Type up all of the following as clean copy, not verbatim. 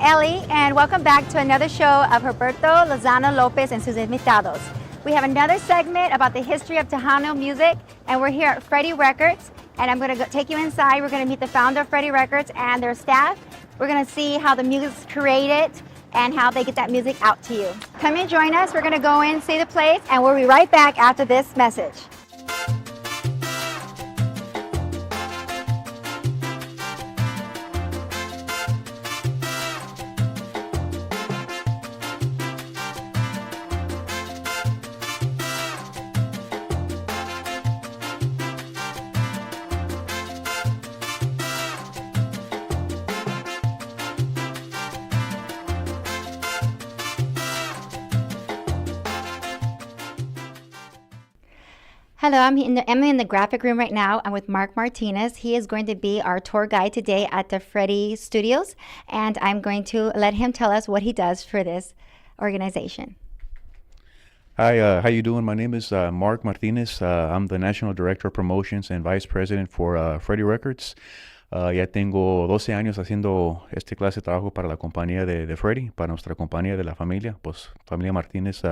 Ellie, and welcome back to another show of Roberto Lozano Lopez and sus invitados. We have another segment about the history of Tejano music, and we're here at Freddie Records, and I'm going to take you inside. We're going to meet the founder of Freddie Records and their staff. We're going to see how the music's created and how they get that music out to you. Come and join us. We're going to go in, see the place, and we'll be right back after this message. Hello, I'm in the graphic room right now. I'm with Marc Martinez. He is going to be our tour guide today at the Freddie Studios, and I'm going to let him tell us what he does for this organization. Hi, how you doing? My name is Marc Martinez. I'm the National Director of Promotions and Vice President for Freddie Records. Ya tengo 12 años haciendo este clase de trabajo para la compañía de Freddie, para nuestra compañía de la familia, pues familia Martinez.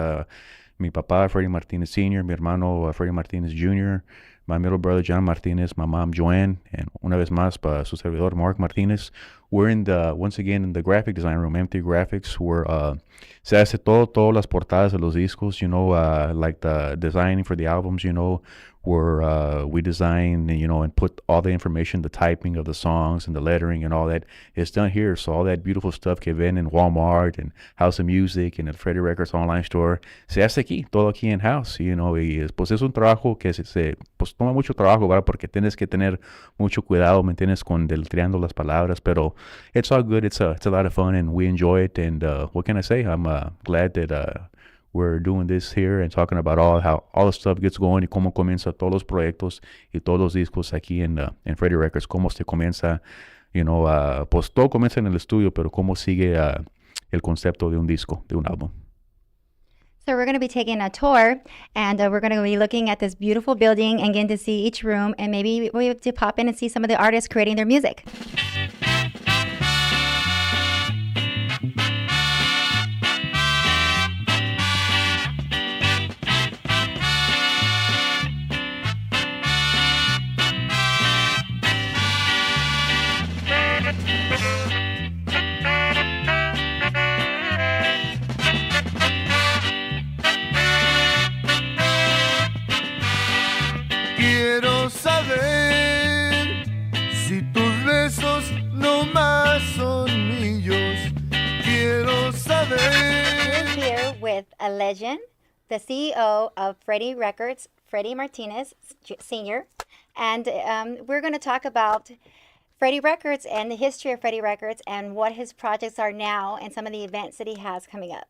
Mi papá, Freddie Martinez Sr., mi hermano, Freddie Martinez Jr., my middle brother, John Martinez, my mom, Joanne, and una vez más, para su servidor, Marc Martinez. We're once again in the graphic design room, MT Graphics, where se hace todas las portadas de los discos, like the designing for the albums, where we design, and put all the information, the typing of the songs and the lettering and all that is done here. So all that beautiful stuff que ven in Walmart and House of Music and the Freddie Records online store, se hace aquí, todo aquí in-house, y pues es un trabajo que pues toma mucho trabajo, ¿verdad? Porque tienes que tener mucho cuidado, ¿me entiendes? Con deletreando las palabras, pero it's all good. It's a lot of fun and we enjoy it. And what can I say? I'm glad that we're doing this here and talking about how all the stuff gets going y cómo comienza todos los proyectos y todos los discos aquí en Freddie Records, cómo se comienza, pues todo comienza en el estudio, pero cómo sigue el concepto de un disco, de un álbum. So we're going to be taking a tour, and we're going to be looking at this beautiful building and getting to see each room, and maybe we have to pop in and see some of the artists creating their music. Quiero saber si tus besos no más son míos. Quiero saber. We're here with a legend, the CEO of Freddie Records, Freddie Martinez Sr. And we're going to talk about Freddie Records and the history of Freddie Records and what his projects are now and some of the events that he has coming up.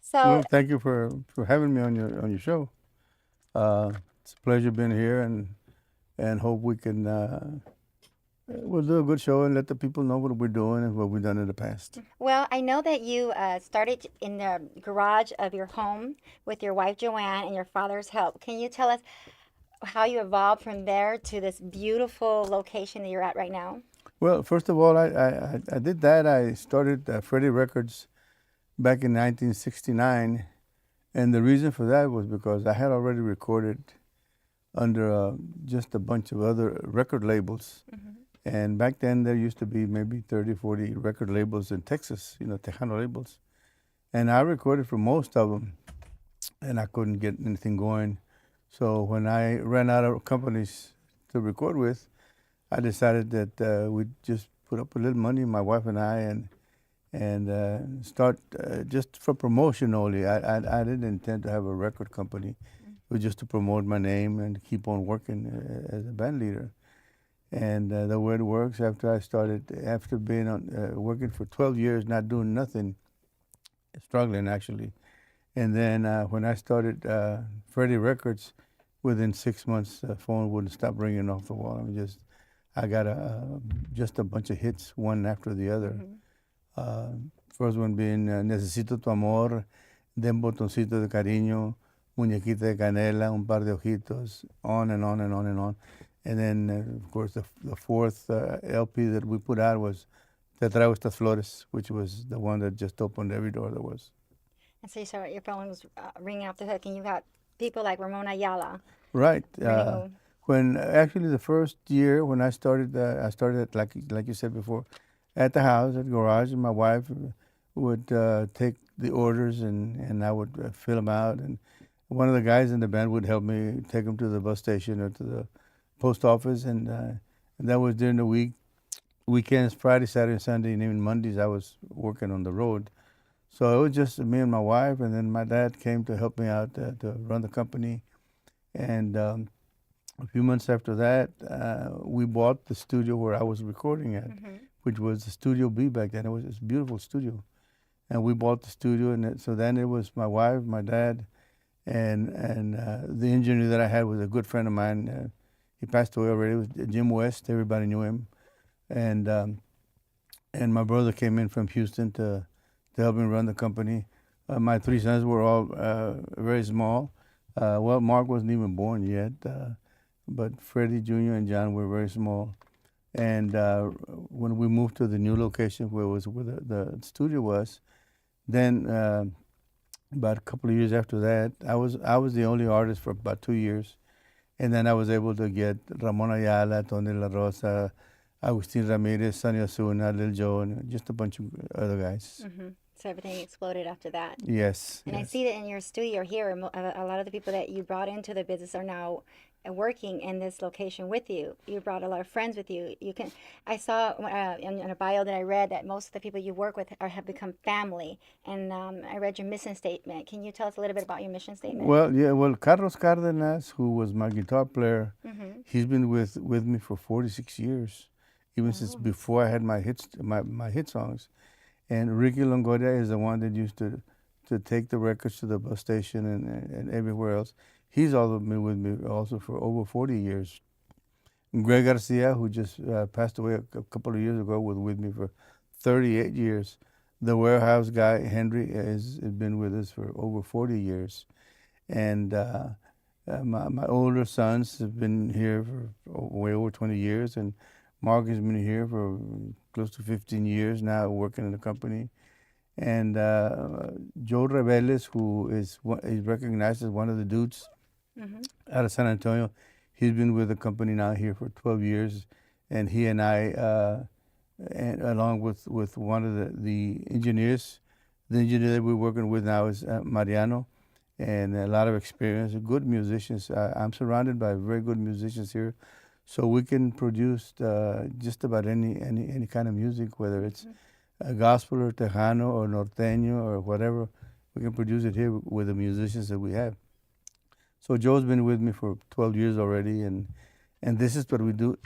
So, well, thank you for having me on your show. It's a pleasure being here, and hope we can we'll do a good show and let the people know what we're doing and what we've done in the past. Well, I know that you started in the garage of your home with your wife Joanne and your father's help. Can you tell us how you evolved from there to this beautiful location that you're at right now? Well, first of all, I did that. I started Freddie Records back in 1969, and the reason for that was because I had already recorded under just a bunch of other record labels. Mm-hmm. And back then there used to be maybe 30, 40 record labels in Texas, Tejano labels. And I recorded for most of them, and I couldn't get anything going. So when I ran out of companies to record with, I decided that we'd just put up a little money, my wife and I, and start just for promotion only. I didn't intend to have a record company. It was just to promote my name and keep on working as a band leader. And the way it works, after being working for 12 years, not doing nothing, struggling actually. And then when I started Freddie Records, within 6 months, the phone wouldn't stop ringing off the wall. I got just a bunch of hits, one after the other. Mm-hmm. First one being Necesito tu amor, Den botoncito de cariño, Muñequita de canela, Un par de ojitos, on and on and on and on. And then, of course, the fourth LP that we put out was Te Traigo Estas Flores, which was the one that just opened every door there was. And so you saw your phone was ringing off the hook, and you got people like Ramon Ayala. Right. Renee. When actually the first year when I started like you said before, at the house, at the garage, and my wife would take the orders and I would fill them out, and one of the guys in the band would help me take them to the bus station or to the post office, and that was during the weekends, Friday, Saturday, Sunday, and even Mondays I was working on the road. So it was just me and my wife, and then my dad came to help me out to run the company. And a few months after that, we bought the studio where I was recording at, which was the Studio B back then. It was this beautiful studio. And we bought the studio, and so then it was my wife, my dad, and the engineer that I had was a good friend of mine. He passed away already. It was Jim West. Everybody knew him. And my brother came in from Houston to help me run the company. My three sons were all very small. Well, Mark wasn't even born yet, but Freddie Jr. and John were very small. And when we moved to the new location where the studio was, then about a couple of years after that, I was the only artist for about 2 years. And then I was able to get Ramon Ayala, Tony La Rosa, Agustin Ramirez, Sonny Osuna, Lil Joe, and just a bunch of other guys. So everything exploded after that. Yes. And I see that in your studio here, a lot of the people that you brought into the business are now working in this location with you. You brought a lot of friends with you. I saw in a bio that I read that most of the people you work with have become family. And I read your mission statement. Can you tell us a little bit about your mission statement? Well, yeah. Well, Carlos Cardenas, who was my guitar player, he's been with me for 46 years, even since before I had my hit songs. And Ricky Longoria is the one that used to take the records to the bus station and everywhere else. He's also been with me also for over 40 years. Greg Garcia, who just passed away a couple of years ago, was with me for 38 years. The warehouse guy, Henry, has been with us for over 40 years. And my older sons have been here for way over 20 years. And Mark has been here for close to 15 years now, working in the company. And Joe Reveles, who is recognized as one of the dudes out of San Antonio, he's been with the company now here for 12 years. And he and I, and along with one of the engineers, the engineer that we're working with now is Mariano, and a lot of experience, good musicians. I'm surrounded by very good musicians here. So we can produce just about any kind of music, whether it's a gospel or Tejano or Norteño or whatever. We can produce it here with the musicians that we have. So Joe's been with me for 12 years already, and this is what we do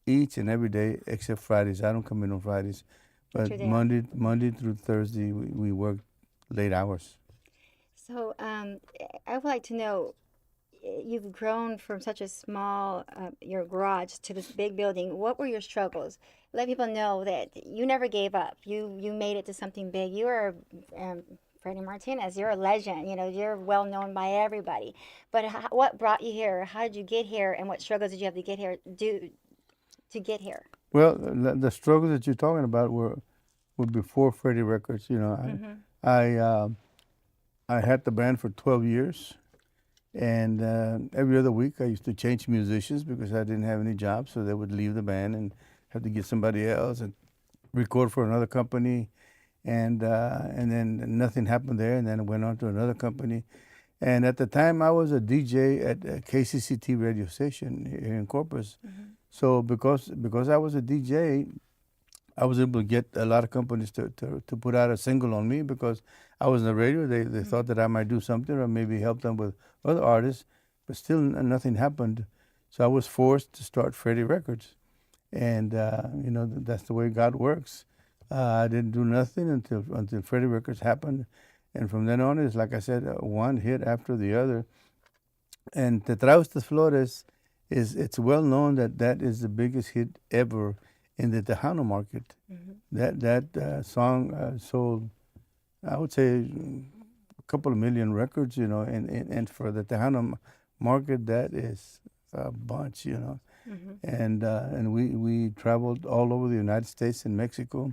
each and every day except Fridays. I don't come in on Fridays, but Monday through Thursday we work late hours. So I would like to know, you've grown from such a small, your garage to this big building. What were your struggles? Let people know that you never gave up. You made it to something big. You are Freddie Martinez. You're a legend. You know, you're well known by everybody. But what brought you here? How did you get here? And what struggles did you have to get here? To get here? Well, the struggles that you're talking about were before Freddie Records. You know, I had the band for 12 years. And every other week I used to change musicians because I didn't have any jobs, so they would leave the band and have to get somebody else and record for another company. And then nothing happened there, and then I went on to another company. And at the time I was a DJ at a KCCT radio station here in Corpus. So because I was a DJ, I was able to get a lot of companies to put out a single on me because I was on the radio. They thought that I might do something or maybe help them with other artists, but still nothing happened. So I was forced to start Freddie Records. And, you know, that's the way God works. I didn't do nothing until Freddie Records happened. And from then on, it's like I said, one hit after the other. And Te Traigo Estas Flores, it's well known that is the biggest hit ever in the Tejano market. That song sold, I would say, a couple of million records, you know, and for the Tejano market, that is a bunch, you know. And we traveled all over the United States and Mexico.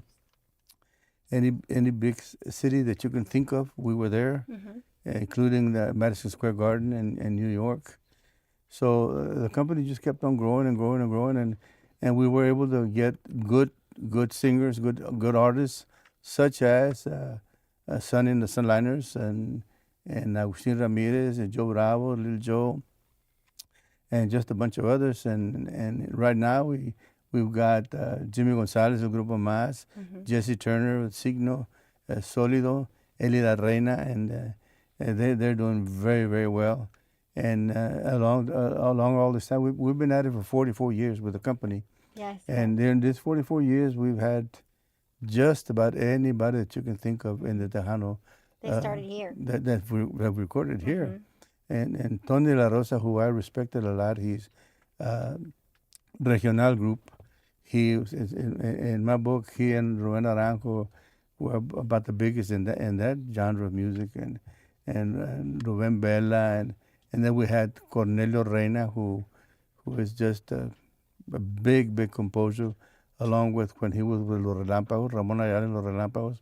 any big city that you can think of, we were there, including the Madison Square Garden in New York. So the company just kept on growing and growing and growing, and we were able to get good singers, good artists, such as Sonny and the Sunliners and Agustin Ramirez and Joe Bravo, Little Joe, and just a bunch of others. And right now we've got Jimmy Gonzalez, El Grupo Más, Jesse Turner with Signo, Sólido, Eli La Reina, and they're doing very, very well. And along all this time, we've been at it for 44 years with the company. Yes. And in these 44 years, we've had just about anybody that you can think of in the Tejano. They started here. That we have recorded here. And Tony La Rosa, who I respected a lot, he's Regional Group. He in my book, he and Rubén Aranjo were about the biggest in that genre of music, and Rubén Bella, and then we had Cornelio Reina, who is just a big composer, along with when he was with Los Relámpagos, Ramón Ayala and Los Relámpagos.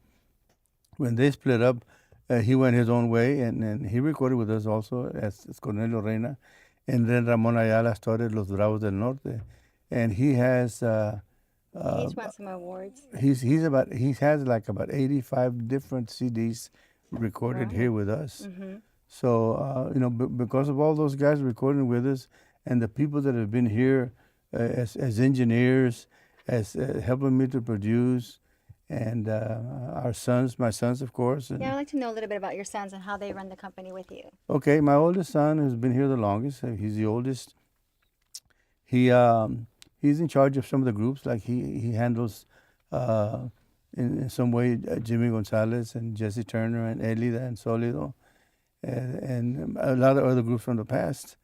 When they split up, he went his own way, and he recorded with us also as Cornelio Reina. And then Ramón Ayala started Los Bravos del Norte. And he has... he's won some awards. He has like about 85 different CDs recorded here with us. So, because of all those guys recording with us and the people that have been here as engineers, as helping me to produce, and my sons, of course. And Yeah, I'd like to know a little bit about your sons and how they run the company with you. okay, my oldest son has been here the longest. He's the oldest. He's in charge of some of the groups. Like he handles in some way Jimmy Gonzalez and Jesse Turner and Elida and Solido and a lot of other groups from the past.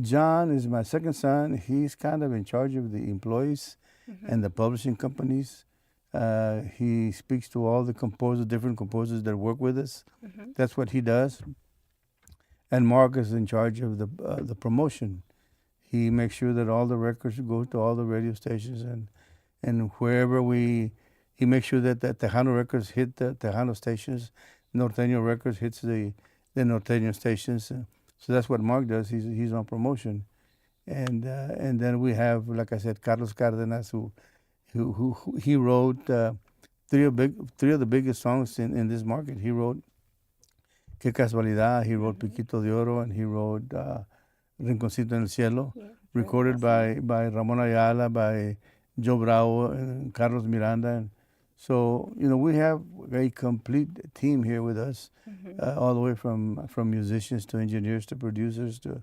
John is my second son. He's kind of in charge of the employees and the publishing companies. He speaks to all the different composers that work with us. That's what he does. And Mark is in charge of the promotion. He makes sure that all the records go to all the radio stations, and wherever he makes sure that the Tejano records hit the Tejano stations, Norteño records hits the Norteño stations. So that's what Mark does. He's on promotion, and then we have, like I said, Carlos Cardenas, who he wrote three of the biggest songs in this market. He wrote Qué Casualidad, he wrote Piquito de Oro, and he wrote Rinconcito en el Cielo, recorded by Ramón Ayala, by Joe Bravo, and Carlos Miranda. And so, we have a complete team here with us, all the way from musicians to engineers to producers to,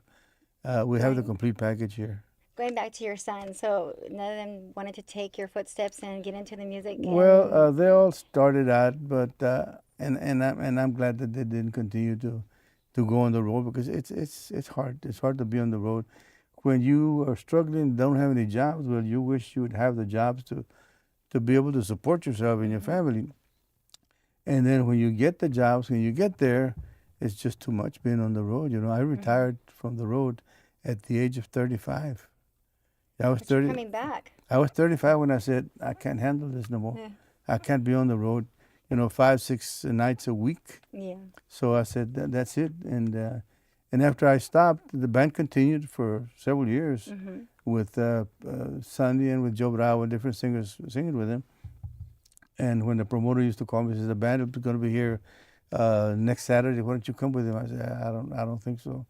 we have the complete package here. Going back to your son, so none of them wanted to take your footsteps and get into the music? Well, they all started out, but and I'm glad that they didn't continue to go on the road, because it's hard. It's hard to be on the road when you are struggling, don't have any jobs. Well, you wish you would have the jobs to be able to support yourself and your family. And then when you get the jobs, when you get there, it's just too much being on the road. I retired from the road at the age of 35. I was 30. Coming back. I was 35 when I said, I can't handle this no more. Yeah. I can't be on the road, 5-6 nights a week. Yeah. So I said, that's it. And after I stopped, the band continued for several years with Sandy and with Joe Bravo and different singers singing with him. And when the promoter used to call me, he said, the band is going to be here next Saturday. Why don't you come with him? I said, I don't think so.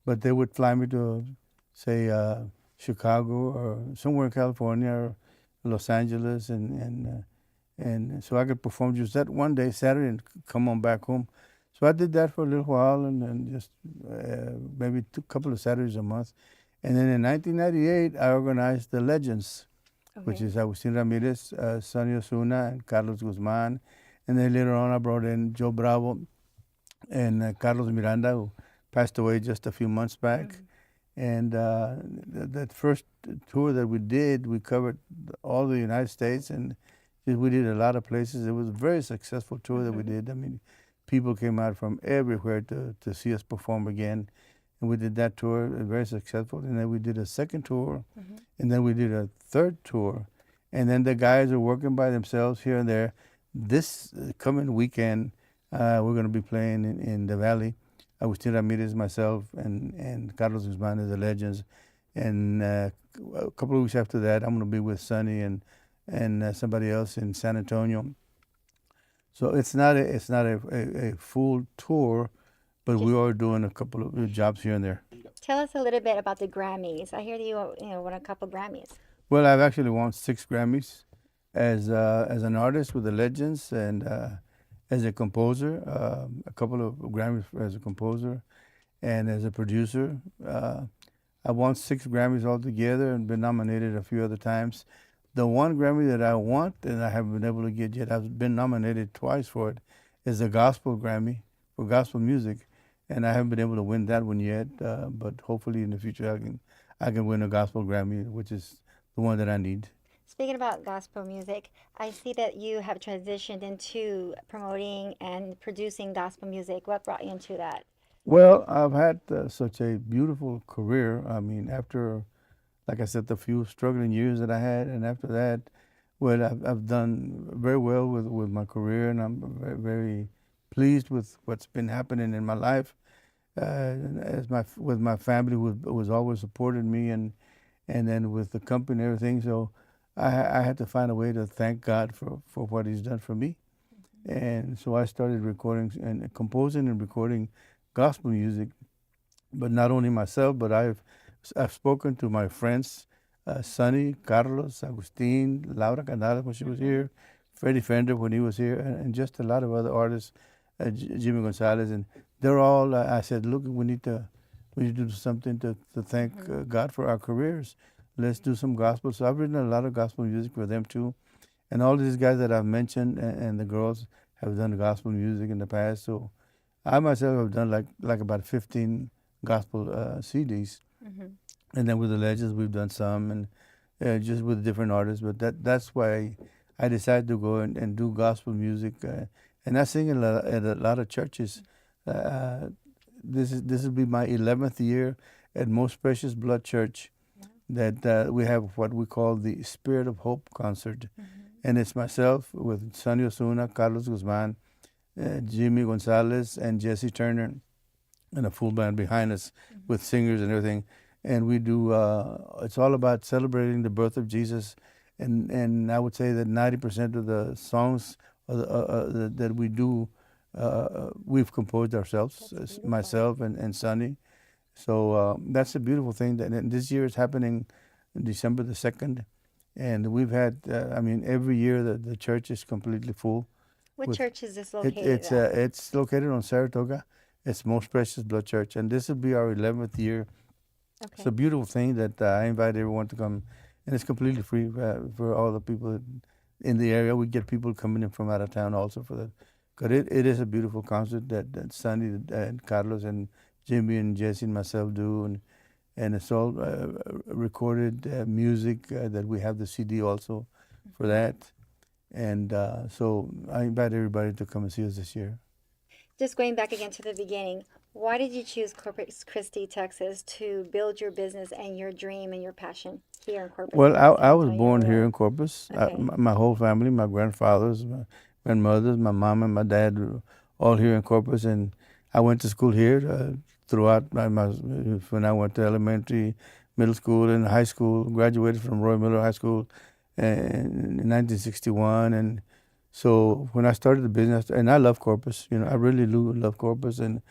But they would fly me to, say, Chicago or somewhere in California or Los Angeles, and so I could perform just that one day, Saturday, and come on back home. So I did that for a little while, and just maybe a couple of Saturdays a month. And then in 1998, I organized the Legends, which is Agustin Ramirez, Sonny Osuna, and Carlos Guzman. And then later on, I brought in Joe Bravo and Carlos Miranda, who passed away just a few months back. And that first tour that we did, we covered all the United States, and we did a lot of places. It was a very successful tour that we did. I mean, people came out from everywhere to see us perform again. And we did that tour, very successful. And then we did a second tour, and then we did a third tour. And then the guys are working by themselves here and there. this coming weekend, we're going to be playing in the Valley. Agustin Ramirez, myself, and Carlos Guzman is the legends. And a couple of weeks after that, I'm going to be with Sonny and somebody else in San Antonio. So it's not a full tour, but we are doing a couple of jobs here and there. Tell us a little bit about the Grammys. I hear that you won a couple Grammys. Well, I've actually won 6 Grammys as an artist with the Legends and as a composer, a couple of Grammys as a composer and as a producer. I won 6 Grammys altogether and been nominated a few other times. The one Grammy that I want and I haven't been able to get yet, I've been nominated twice for it, is the Gospel Grammy for gospel music, and I haven't been able to win that one yet. But hopefully in the future I can win a Gospel Grammy, which is the one that I need. Speaking about gospel music, I see that you have transitioned into promoting and producing gospel music. What brought you into that? Well, I've had such a beautiful career. I mean, after, like I said, the few struggling years that I had, and after that, well, I've done very well with my career, and I'm very, very pleased with what's been happening in my life. With my family, who was always supported me, and then with the company and everything. So I had to find a way to thank God for what He's done for me. And so I started recording and composing and recording gospel music, but not only myself, but I've spoken to my friends, Sonny, Carlos, Agustin, Laura Canales when she was here, Freddie Fender when he was here, and just a lot of other artists, Jimmy Gonzalez, and they're all. I said, look, we need to do something to thank God for our careers. Let's do some gospel. So I've written a lot of gospel music for them too, and all these guys that I've mentioned and the girls have done gospel music in the past. So I myself have done like about 15 gospel CDs, and then with the Legends we've done some, and just with different artists. But that's why I decided to go and do gospel music, and I sing in a lot of churches. This will be my 11th year at Most Precious Blood Church. That we have what we call the Spirit of Hope concert, and it's myself with Sonny Osuna, Carlos Guzman, Jimmy Gonzalez, and Jesse Turner, and a full band behind us with singers and everything. And we do. It's all about celebrating the birth of Jesus, and I would say that 90% of the songs that we do, we've composed ourselves, myself and Sonny. So that's a beautiful thing. And this year is happening December the 2nd, and we've had. I mean, every year the church is completely full. What church is this located at? It's located on Saratoga. It's Most Precious Blood Church, and this will be our 11th year. Okay. It's a beautiful thing that I invite everyone to come, and it's completely free for all the people in the area. We get people coming in from out of town also for that. Because it is a beautiful concert that Sonny and Carlos and Jimmy and Jesse and myself do, and it's all recorded music that we have the CD also for that. And so I invite everybody to come and see us this year. Just going back again to the beginning, why did you choose Corpus Christi, Texas to build your business and your dream and your passion here in Corpus? Well, I was born here in Corpus. Okay. My whole family, my grandfathers, my grandmothers, my mom and my dad were all here in Corpus, and I went to school here throughout when I went to elementary, middle school, and high school. Graduated from Roy Miller High School in 1961, and so when I started the business, and I love Corpus, I really do love Corpus, and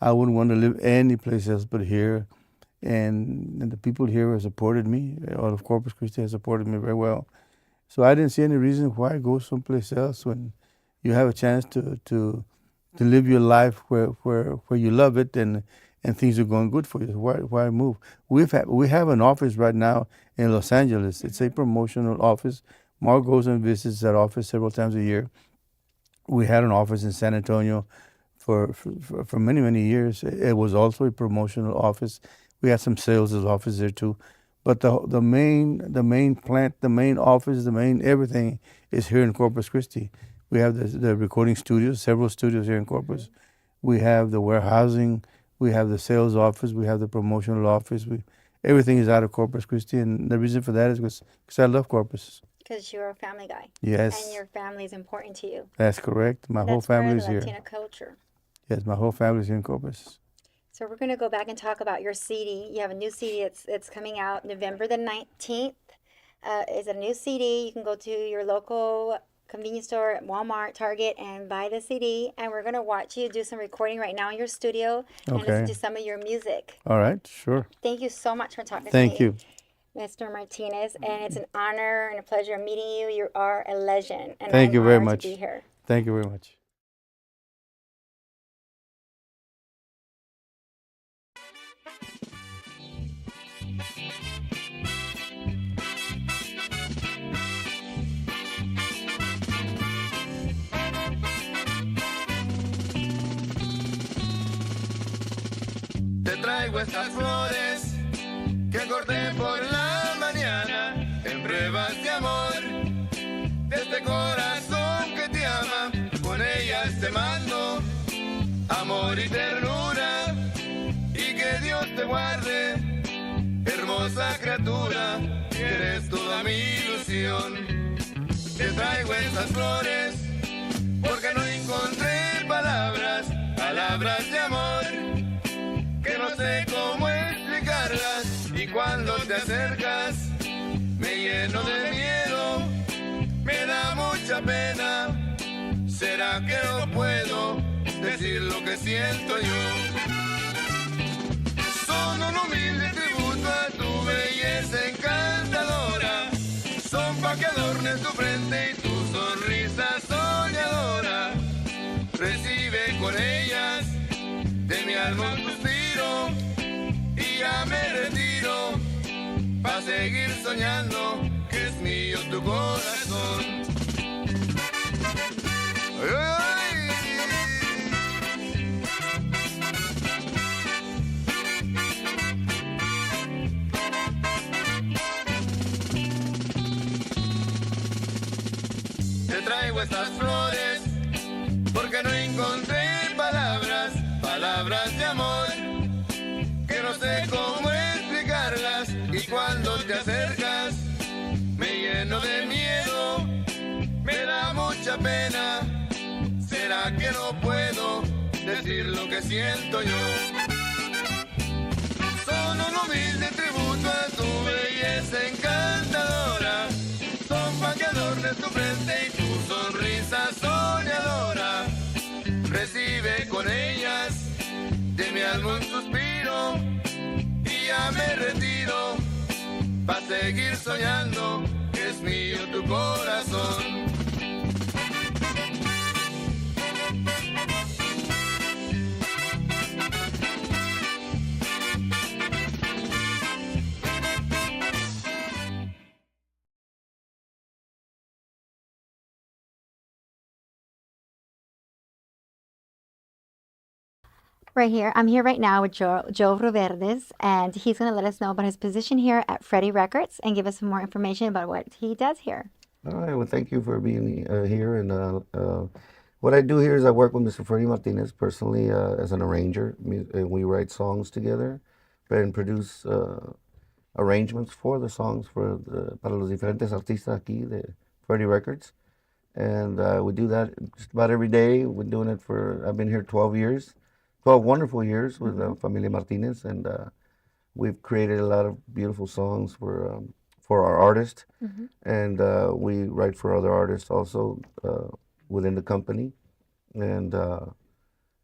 I wouldn't want to live any place else but here. And the people here have supported me. All of Corpus Christi has supported me very well. So I didn't see any reason why go someplace else when you have a chance to live your life where you love it and things are going good for you. So why move? We have an office right now in Los Angeles. It's a promotional office. Mark goes and visits that office several times a year. We had an office in San Antonio for many, many years. It was also a promotional office. We had some sales office there too. But the main plant, the main office, the main everything is here in Corpus Christi. We have the recording studios, several studios here in Corpus. We have the warehousing. We have the sales office. We have the promotional office. Everything is out of Corpus Christi, and the reason for that is because I love Corpus. Because you're a family guy. Yes. And your family is important to you. That's correct. My whole That's part of family is the here. Latina culture. Yes, my whole family is here in Corpus. So we're going to go back and talk about your CD. You have a new CD. It's coming out November the 19th. It's a new CD. You can go to your local convenience store, Walmart, Target, and buy the CD. And we're going to watch you do some recording right now in your studio and listen to some of your music. All right, sure. Thank you so much for talking to me. Thank you. Mr. Martinez, and it's an honor and a pleasure meeting you. You are a legend, and Thank you very honored much. to be here. Thank you very much. Te traigo estas flores que corté por la mañana en pruebas de amor de este corazón que te ama. Con ellas te mando amor y ternura y que Dios te guarde, hermosa criatura, que eres toda mi ilusión. Te traigo estas flores porque no encontré palabras de amor, que no sé cómo explicarlas, y cuando te acercas me lleno de miedo, me da mucha pena. ¿Será que no puedo decir lo que siento yo? Son un humilde tributo a tu belleza encantadora, son pa' que adornes tu frente y tu sonrisa soñadora. Recibe con ellas de mi alma un suspiro y ya me retiro pa' seguir soñando que es mío tu corazón. ¡Ay! Te traigo estas flores porque no encontré palabras de amor, que no sé cómo explicarlas, y cuando te acercas me lleno de miedo, me da mucha pena. ¿Será que no puedo decir lo que siento yo? Son un humilde tributo a tu belleza encantadora, son pa' que adornes tu frente y tu sonrisa soñadora. Recibe con ellas de mi alma un suspiro y ya me retiro pa' seguir soñando que es mío tu corazón. Right here. I'm here right now with Joe Verdes, and he's going to let us know about his position here at Freddie Records and give us some more information about what he does here. All right. Well, thank you for being here. And what I do here is I work with Mr. Freddie Martinez personally as an arranger. We write songs together and produce arrangements for the songs para los diferentes artistas aquí de Freddie Records. And we do that just about every day. I've been here 12 years. 12 wonderful years with Familia Martinez, and we've created a lot of beautiful songs for our artists, and we write for other artists also within the company, and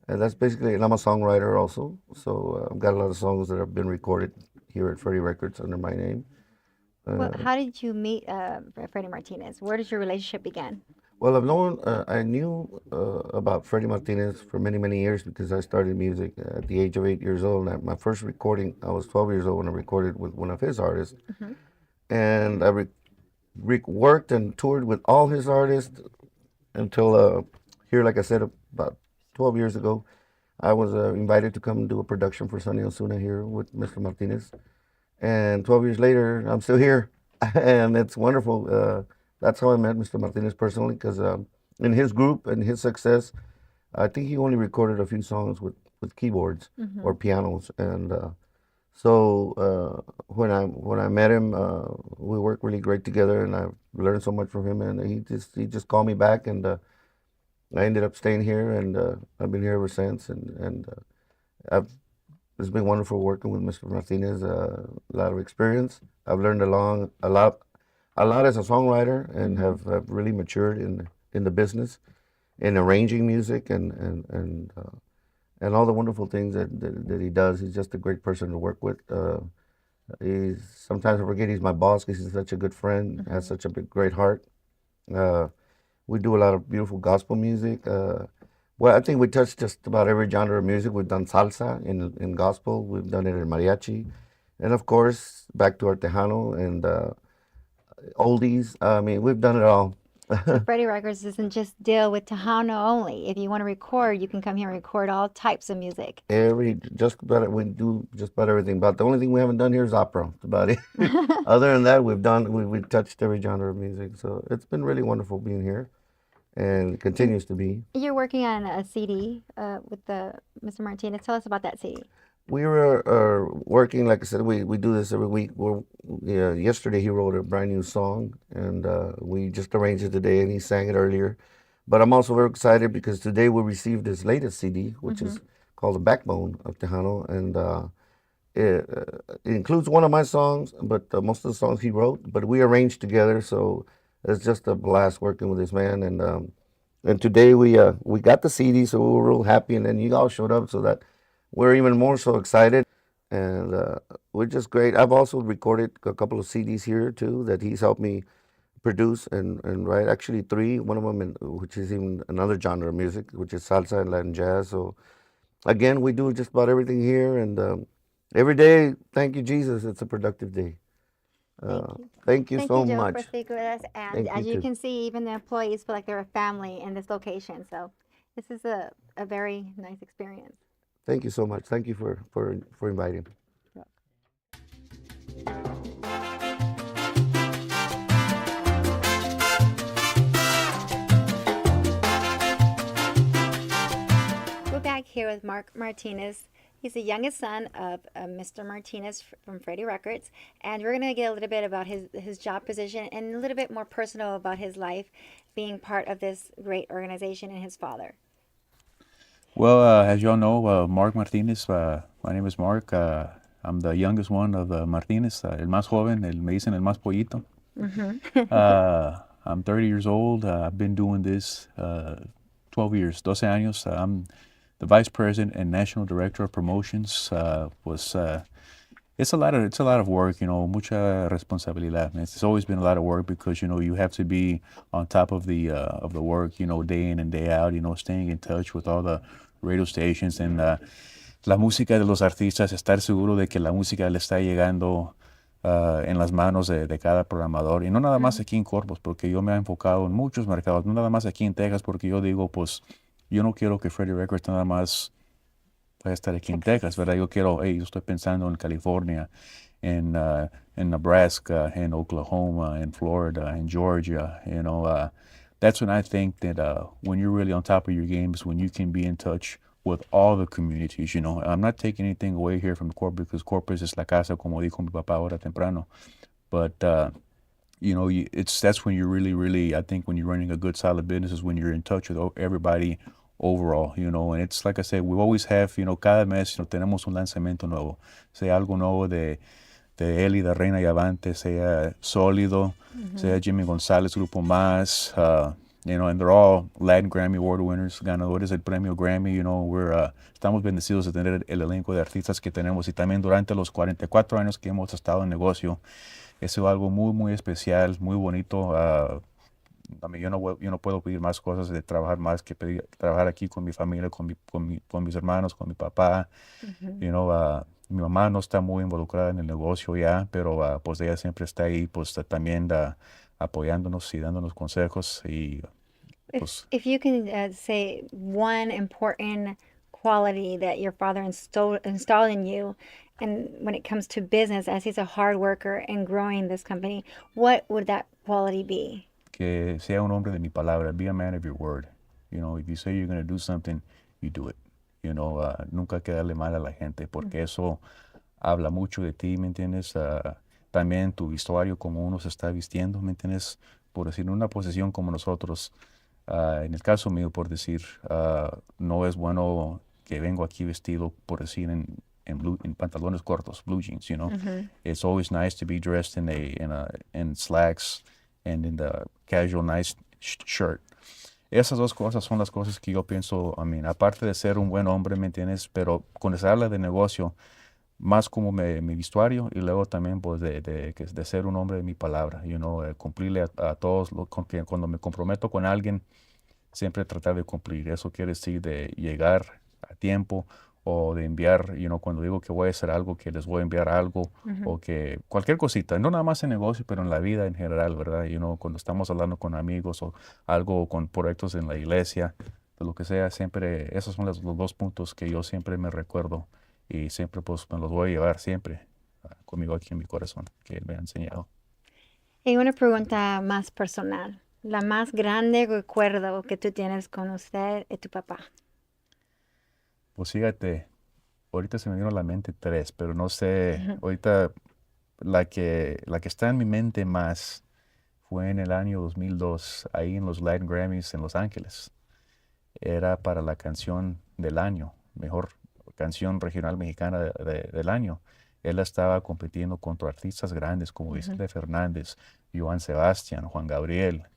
that's basically. And I'm a songwriter also, so I've got a lot of songs that have been recorded here at Freddie Records under my name. Well, how did you meet Freddie Martinez? Where did your relationship begin? Well, I knew about Freddie Martinez for many, many years because I started music at the age of 8 years old. And my first recording, I was 12 years old when I recorded with one of his artists. And I worked and toured with all his artists until here, like I said, about 12 years ago, I was invited to come do a production for Sonny Osuna here with Mr. Martinez. And 12 years later, I'm still here. And it's wonderful. That's how I met Mr. Martinez personally, because in his group and his success, I think he only recorded a few songs with keyboards or pianos. And So when I met him, we worked really great together, and I've learned so much from him. And he just called me back, and I ended up staying here, and I've been here ever since. And I've it's been wonderful working with Mr. Martinez. A lot of experience. I've learned a lot as a songwriter, and have really matured in the business, in arranging music, and all the wonderful things that he does. He's just a great person to work with. Sometimes I forget he's my boss because he's such a good friend, has such a great heart. Uh, we do a lot of beautiful gospel music. Well, I think we touched just about every genre of music. We've done salsa in gospel. We've done it in mariachi, and of course, back to our Tejano and oldies. I mean, we've done it all. So Freddie Records doesn't just deal with Tejano only. If you want to record, you can come here and record all types of music. We do just about everything. But the only thing we haven't done here is opera. That's about it. Other than that, we've touched every genre of music. So it's been really wonderful being here, and it continues to be. You're working on a CD with Mr. Martinez. Tell us about that CD. We were working, like I said, we do this every week. Yesterday he wrote a brand new song, and we just arranged it today, and he sang it earlier. But I'm also very excited because today we received his latest CD, which is called The Backbone of Tejano, and it includes one of my songs, but most of the songs he wrote, but we arranged together, so it's just a blast working with this man. And today we got the CD, so we were real happy, and then you all showed up, so that we're even more so excited, and we're just great. I've also recorded a couple of CDs here too that he's helped me produce and write. Actually, three. One of them, which is even another genre of music, which is salsa and Latin jazz. So again, we do just about everything here, and every day, thank you, Jesus. It's a productive day. Thank you so Joe, much. for speaking with us. And Thank as you you too. can see, even the employees feel like they're a family in this location. So this is a very nice experience. Thank you so much. Thank you for inviting. We're back here with Marc Martinez. He's the youngest son of Mr. Martinez from Freddie Records, and we're going to get a little bit about his job position and a little bit more personal about his life being part of this great organization and his father. Well, as y'all know, Marc Martinez, my name is Marc. I'm the youngest one of the Martinez, el más joven, me dicen el más pollito. I'm 30 years old. I've been doing this 12 years, 12 años. I'm the vice president and national director of promotions. It's a lot of work, mucha responsabilidad. It's always been a lot of work because you have to be on top of the work, day in and day out, staying in touch with all the radio stations and la música de los artistas, estar seguro de que la música le está llegando en las manos de cada programador. Y no nada más aquí en Corpus, porque yo me he enfocado en muchos mercados, no nada más aquí en Texas, porque yo digo, pues, yo no quiero que Freddie Records nada más vaya a estar aquí en Texas, ¿verdad? Yo estoy pensando en California, en Nebraska, en Oklahoma, en Florida, en Georgia, that's when I think that when you're really on top of your game is when you can be in touch with all the communities, I'm not taking anything away here from Corpus because Corpus es la casa, como dijo mi papá ahora temprano. But, that's when you're really, really, I think when you're running a good, solid business is when you're in touch with everybody overall, and it's like I said, we always have, cada mes, tenemos un lanzamiento nuevo, sea algo nuevo de Eli, de Reina y Avante, sea Sólido, sea Jimmy González, Grupo Más, and they're all Latin Grammy Award winners, ganadores del premio Grammy, estamos bendecidos de tener el elenco de artistas que tenemos y también durante los 44 años que hemos estado en negocio, es algo muy, muy especial, muy bonito. Yo no puedo pedir más cosas de trabajar más que trabajar aquí con mi familia, con mis hermanos, con mi papá. Mi mamá no está muy involucrada en el negocio ya, pero pues ella siempre está ahí, pues también apoyándonos y dándonos consejos. Y, pues, if you can say one important quality that your father installed in you, and when it comes to business, as he's a hard worker and growing this company, what would that quality be? Que sea un hombre de mi palabra, be a man of your word. If you say you're going to do something, you do it. Nunca hay que darle mal a la gente, porque eso habla mucho de ti, ¿me entiendes? También tu vestuario, como uno se está vistiendo, ¿me entiendes? Por decir, en una posición como nosotros, en el caso mío, por decir, no es bueno que vengo aquí vestido, por decir, en pantalones cortos, blue jeans, you know. It's always nice to be dressed in slacks and in the casual, nice shirt. Esas dos cosas son las cosas que yo pienso, aparte de ser un buen hombre, ¿me entiendes? Pero cuando se habla de negocio, más como mi vestuario y luego también pues de ser un hombre de mi palabra, cumplirle a todos, cuando me comprometo con alguien, siempre tratar de cumplir. Eso quiere decir de llegar a tiempo o de enviar, cuando digo que voy a hacer algo, que les voy a enviar algo o que cualquier cosita, no nada más en negocio, pero en la vida en general, ¿verdad? Cuando estamos hablando con amigos o algo con proyectos en la iglesia, de lo que sea, siempre, esos son los dos puntos que yo siempre me recuerdo y siempre pues me los voy a llevar siempre conmigo aquí en mi corazón, que él me ha enseñado. Y una pregunta más personal. La más grande recuerdo que tú tienes con usted y tu papá. Pues fíjate, ahorita se me vino a la mente tres, pero no sé, ahorita la que está en mi mente más fue en el año 2002, ahí en los Latin Grammys en Los Ángeles. Era para la canción del año, mejor canción regional mexicana del año. Él estaba compitiendo contra artistas grandes como Vicente Fernández, Joan Sebastián, Juan Gabriel.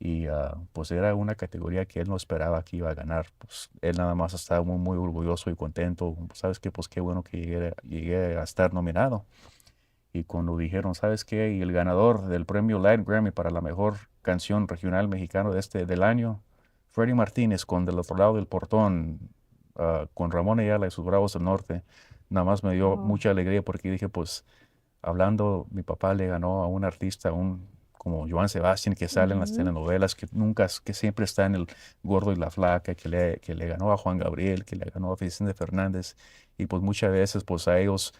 Y pues era una categoría que él no esperaba que iba a ganar. Pues él nada más estaba muy, muy orgulloso y contento. ¿Sabes qué? Pues qué bueno que llegué a estar nominado. Y cuando dijeron, ¿sabes qué? Y el ganador del premio Latin Grammy para la mejor canción regional mexicano del año, Freddie Martinez, con Del Otro Lado del Portón, con Ramón Ayala y sus Bravos del Norte, nada más me dio mucha alegría porque dije, pues, hablando, mi papá le ganó a un artista, como Joan Sebastián, que sale en las telenovelas, que siempre está en El Gordo y la Flaca, que le ganó a Juan Gabriel, que le ganó a Vicente Fernández, y pues muchas veces, pues a ellos,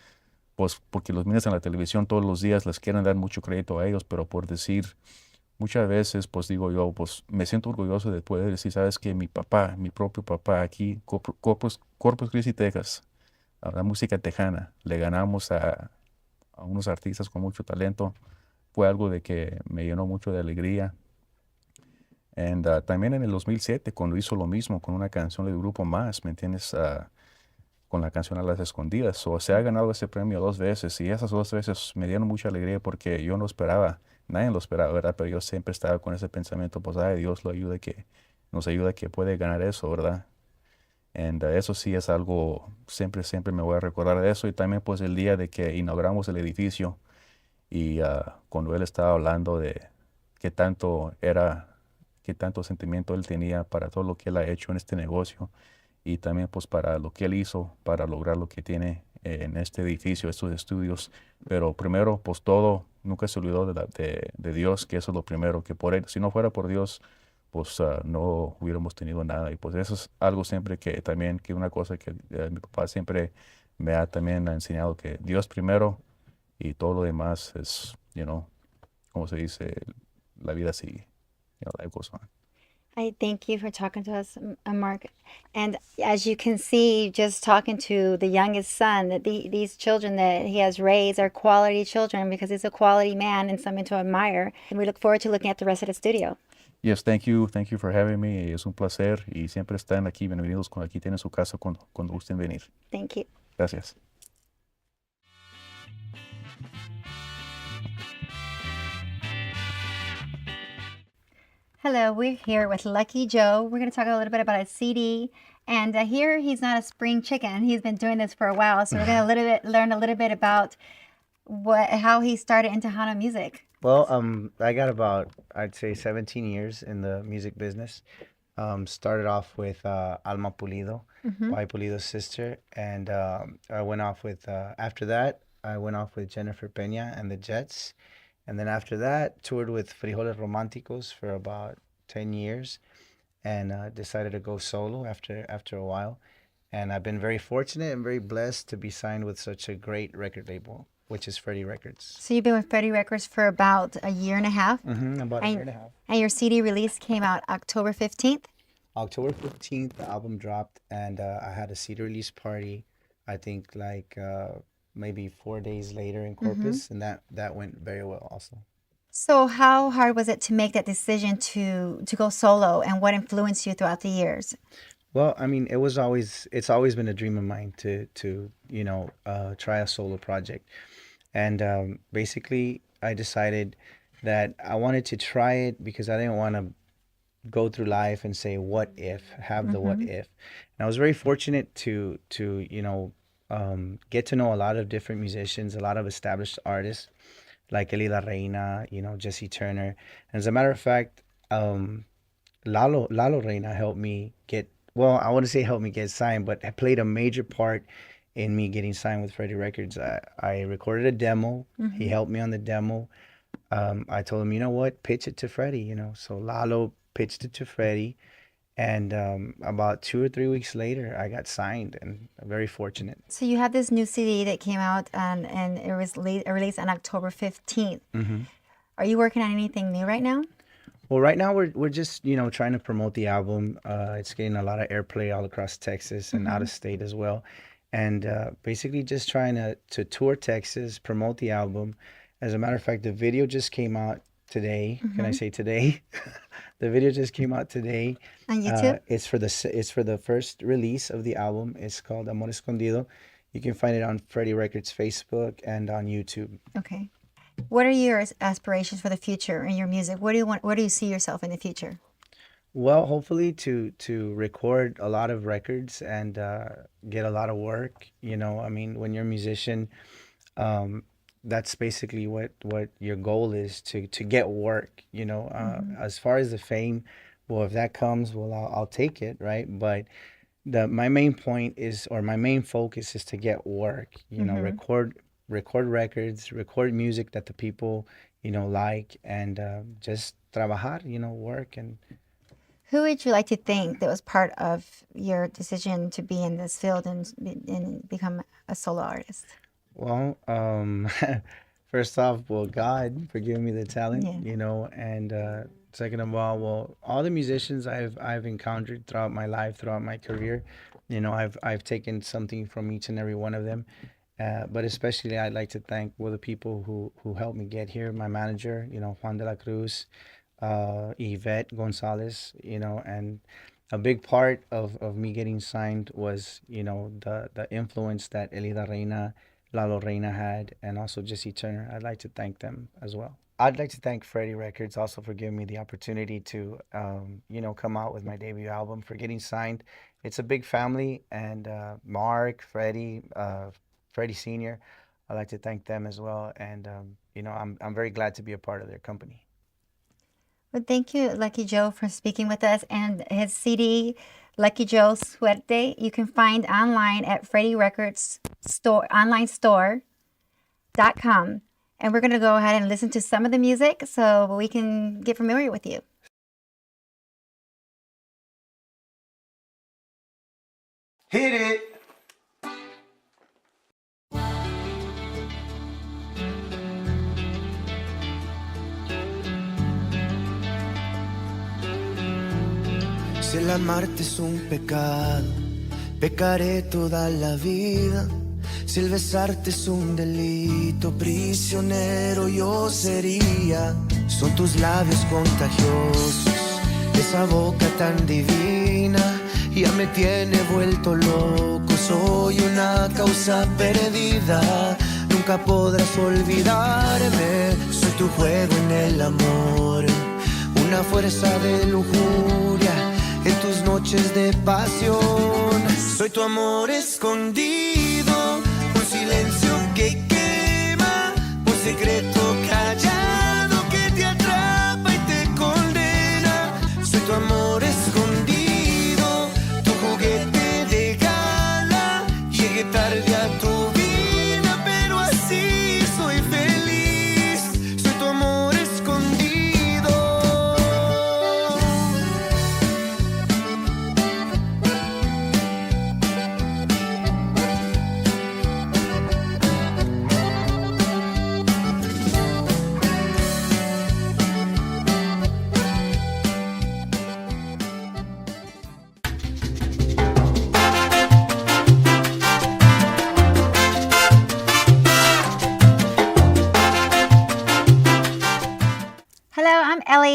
pues porque los miras en la televisión todos los días, les quieren dar mucho crédito a ellos, pero por decir, muchas veces, pues digo yo, pues me siento orgulloso de poder decir, sabes que mi papá, mi propio papá aquí, Corpus Christi, Texas, a la música tejana, le ganamos a unos artistas con mucho talento, fue algo de que me llenó mucho de alegría. Y también en el 2007, cuando hizo lo mismo con una canción del grupo Más, ¿me entiendes? Con la canción A las Escondidas. O se ha ganado ese premio dos veces y esas dos veces me dieron mucha alegría porque yo no esperaba, nadie lo esperaba, ¿verdad? Pero yo siempre estaba con ese pensamiento, pues, ay, Dios nos ayuda que puede ganar eso, ¿verdad? Y eso sí es algo, siempre, siempre me voy a recordar de eso. Y también pues el día de que inauguramos el edificio y cuando él estaba hablando de qué tanto era, qué tanto sentimiento él tenía para todo lo que él ha hecho en este negocio y también pues para lo que él hizo para lograr lo que tiene en este edificio, estos estudios. Pero primero pues todo, nunca se olvidó de Dios, que eso es lo primero, que por él, si no fuera por Dios, pues no hubiéramos tenido nada. Y pues eso es algo siempre que una cosa que mi papá siempre me ha también enseñado, que Dios primero y todo lo demás es, como se dice, la vida sigue, life goes on. I thank you for talking to us, Mark. And as you can see, just talking to the youngest son, that these children that he has raised are quality children because he's a quality man and something to admire. And we look forward to looking at the rest of the studio. Yes, thank you for having me. Es un placer y siempre están aquí, bienvenidos, cuando aquí tienen su casa, cuando gusten venir. Thank you. Gracias. Hello, we're here with Lucky Joe. We're going to talk a little bit about his CD. And here he's not a spring chicken. He's been doing this for a while. So we're going to learn a little bit about how he started in Tejano music. Well, I got about, I'd say, 17 years in the music business. Started off with Alma Pulido, Pai Pulido's sister. And I went off with, after that, I went off with Jennifer Peña and the Jets. And then after that, toured with Frijoles Románticos for about 10 years and decided to go solo after a while. And I've been very fortunate and very blessed to be signed with such a great record label, which is Freddie Records. So you've been with Freddie Records for about a year and a half? About a year and a half. And your CD release came out October 15th? October 15th, the album dropped, and I had a CD release party, I think like maybe 4 days later in Corpus, and that went very well also. So how hard was it to make that decision to go solo, and what influenced you throughout the years? Well, I mean, it's always been a dream of mine to try a solo project, and basically I decided that I wanted to try it because I didn't want to go through life and say what if, have the what if. And I was very fortunate to get to know a lot of different musicians, a lot of established artists like Elida Reina, Jesse Turner. And as a matter of fact, Lalo Reina helped me get, well, I want to say helped me get signed, but played a major part in me getting signed with Freddie Records. I recorded a demo. He helped me on the demo. I told him, you know what, pitch it to Freddie, So Lalo pitched it to Freddie. And about 2 or 3 weeks later, I got signed, and I'm very fortunate. So you have this new CD that came out, and it was released on October 15th. Are you working on anything new right now? Well, right now we're just trying to promote the album. It's getting a lot of airplay all across Texas and out of state as well, and basically just trying to tour Texas, promote the album. As a matter of fact, the video just came out today. Can I say today? The video just came out today. On YouTube? It's for the first release of the album. It's called Amor Escondido. You can find it on Freddie Records Facebook and on YouTube. Okay. What are your aspirations for the future in your music? What do you want? Where do you see yourself in the future? Well, hopefully to record a lot of records and get a lot of work. I mean, when you're a musician, that's basically what your goal is, to get work. As far as the fame, well, if that comes, well, I'll take it, right? But my main point is, or my main focus is to get work. Record records, record music that the people like, and just trabajar, work. And who would you like to thank that was part of your decision to be in this field and become a solo artist? Well, first off, well, God for giving me the talent, Yeah. and second of all the musicians I've encountered throughout my life, throughout my career, I've taken something from each and every one of them. But especially I'd like to thank the people who helped me get here. My manager, Juan de la Cruz, Yvette Gonzalez, and a big part of me getting signed was, the influence that Elida Reina, Lalo Reina had, and also Jesse Turner. I'd like to thank them as well. I'd like to thank Freddie Records also for giving me the opportunity to, come out with my debut album, for getting signed. It's a big family, and Marc, Freddie Sr. I'd like to thank them as well, and I'm very glad to be a part of their company. Well, thank you, Lucky Joe, for speaking with us. And his CD, Lucky Joe Suerte, you can find online at Freddie Records online store.com. And we're going to go ahead and listen to some of the music so we can get familiar with you. Hit it. Si el amarte es un pecado, pecaré toda la vida. Si el besarte es un delito, prisionero yo sería. Son tus labios contagiosos, esa boca tan divina, ya me tiene vuelto loco. Soy una causa perdida, nunca podrás olvidarme. Soy tu juego en el amor, una fuerza de lujuria en tus noches de pasión. Soy tu amor escondido, un silencio que quema, un secreto callado que te atrapa y te condena. Soy tu amor escondido, tu juguete de gala. Llegué tarde a tu vida, pero así soy feliz. Soy tu amor escondido.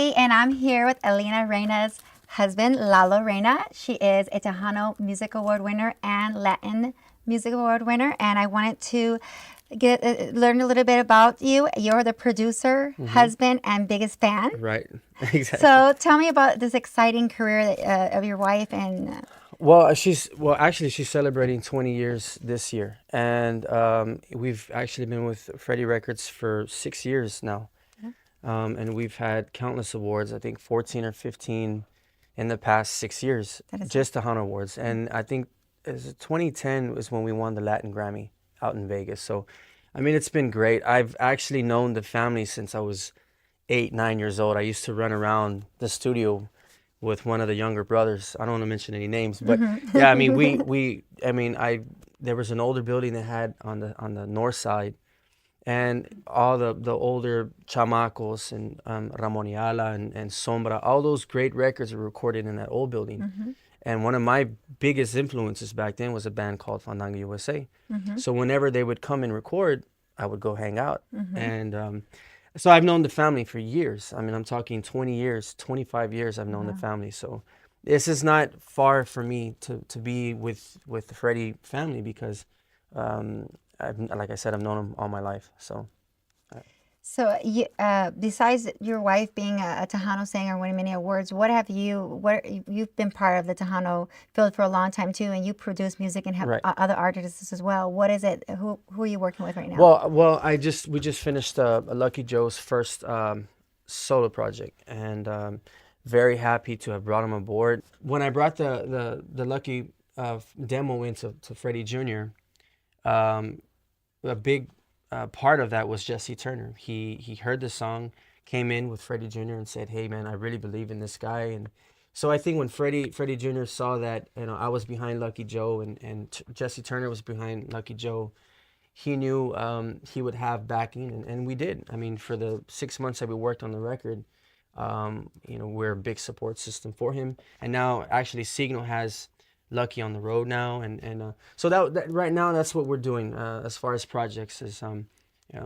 Freddie, and I'm here with Elena Reina's husband, Lalo Reina. She is a Tejano Music Award winner and Latin Music Award winner, and I wanted to learn a little bit about you. You're the producer, husband, and biggest fan. Right, exactly. So tell me about this exciting career of your wife and... Well, actually she's celebrating 20 years this year, and we've actually been with Freddie Records for 6 years now. And we've had countless awards, I think 14 or 15 in the past 6 years, just Tejano Awards. And I think 2010 was when we won the Latin Grammy out in Vegas. So, I mean, it's been great. I've actually known the family since I was 8, 9 years old. I used to run around the studio with one of the younger brothers. I don't want to mention any names, but yeah, I mean, there was an older building they had on the north side, and all the older chamacos and Ramon Ayala and Sombra, all those great records were recorded in that old building. And one of my biggest influences back then was a band called Fandango USA. So whenever they would come and record, I would go hang out. And so I've known the family for years. I mean, I'm talking 20 years, 25 years I've known the family. So this is not far for me to be with the Freddie family, because like I said, I've known them all my life. So you, besides your wife being a Tejano singer, winning many awards, you've been part of the Tejano field for a long time too, and you produce music and have other artists as well. What is it? Who are you working with right now? Well, we just finished Lucky Joe's first solo project, and very happy to have brought him aboard. When I brought the Lucky demo into Freddie Jr., a big part of that was Jesse Turner. He heard the song, came in with Freddie Jr. and said, "Hey man, I really believe in this guy." And so I think when Freddie Jr. saw that, I was behind Lucky Joe and Jesse Turner was behind Lucky Joe, he knew he would have backing, and we did. I mean, for the 6 months that we worked on the record, we're a big support system for him. And now actually Signal has Lucky on the road now, and so that right now that's what we're doing as far as projects, is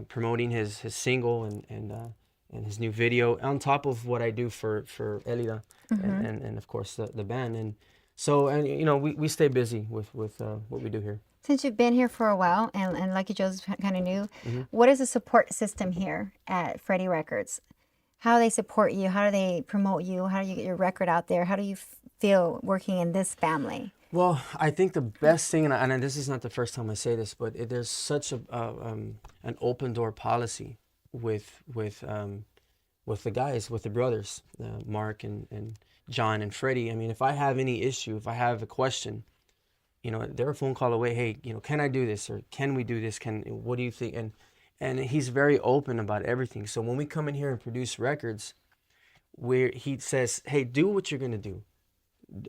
promoting his single and his new video, on top of what I do for Elida and of course the band. And so we stay busy with what we do here. Since you've been here for a while, and Lucky Joe's kind of new, what is the support system here at Freddie Records? How do they support you? How do they promote you? How do you get your record out there? How do you feel working in this family? Well, I think the best thing, and this is not the first time I say this, but there's such an open door policy with the guys, with the brothers, Mark and John and Freddie. I mean, if I have any issue, if I have a question, they're a phone call away. Hey, can I do this, or can we do this? What do you think? And he's very open about everything. So when we come in here and produce records, he says, "Hey, do what you're gonna do.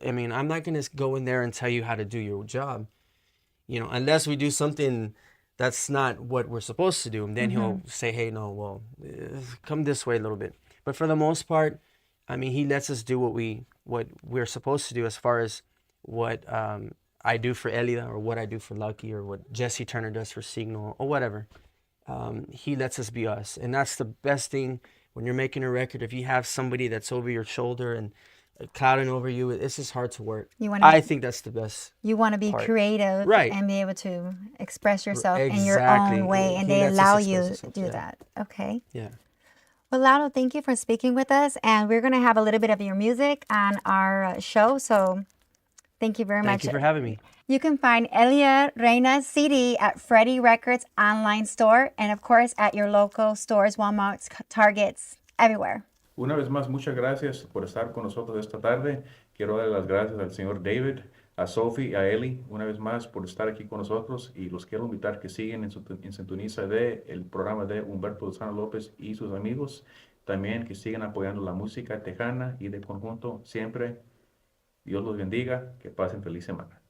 I mean, I'm not gonna go in there and tell you how to do your job, unless we do something that's not what we're supposed to do." And then he'll say, "Hey, no, well, come this way a little bit." But for the most part, I mean, he lets us do what we're supposed to do, as far as what I do for Elida, or what I do for Lucky, or what Jesse Turner does for Signal, or whatever. He lets us be us, and that's the best thing when you're making a record. If you have somebody that's over your shoulder and clouding over you, it's just hard to work. I think that's the best. You want to be part. creative, right, and be able to express yourself in your own way, and they allow you to do that. Okay. Yeah. Well, Lalo, thank you for speaking with us, and we're going to have a little bit of your music on our show, so thank you very much. Thank you for having me. You can find Elena Reina's CD at Freddie Records online store, and of course at your local stores, Walmarts, Targets, everywhere. Una vez más, muchas gracias por estar con nosotros esta tarde. Quiero dar las gracias al señor David, a Sophie, a Eli, una vez más por estar aquí con nosotros, y los quiero invitar que siguen en sintoniza de el programa de Humberto Lozano López y sus amigos. También que sigan apoyando la música tejana y de conjunto siempre. Dios los bendiga, que pasen feliz semana.